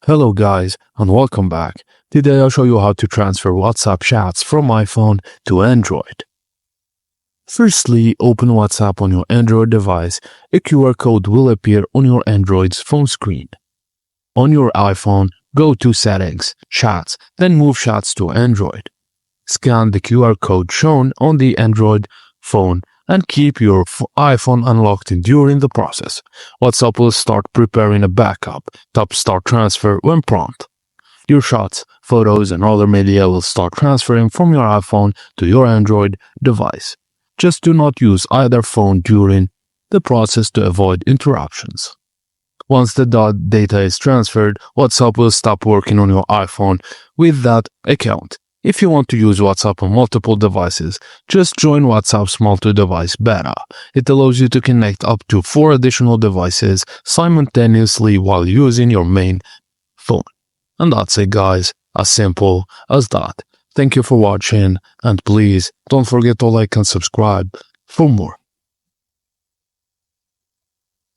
Hello guys and welcome back. Today I'll show you how to transfer WhatsApp chats from iPhone to Android. Firstly, open WhatsApp on your Android device. A QR code will appear on your Android's phone screen. On your iPhone, go to Settings, Chats, then move Chats to Android. Scan the QR code shown on the Android phone and keep your iPhone unlocked during the process. WhatsApp will start preparing a backup. Tap Start Transfer when prompt. Your shots, photos, and other media will start transferring from your iPhone to your Android device. Just do not use either phone during the process to avoid interruptions. Once the data is transferred, WhatsApp will stop working on your iPhone with that account. If you want to use WhatsApp on multiple devices, just join WhatsApp's multi-device beta. It allows you to connect up to 4 additional devices simultaneously while using your main phone. And that's it guys, as simple as that. Thank you for watching and please don't forget to like and subscribe for more.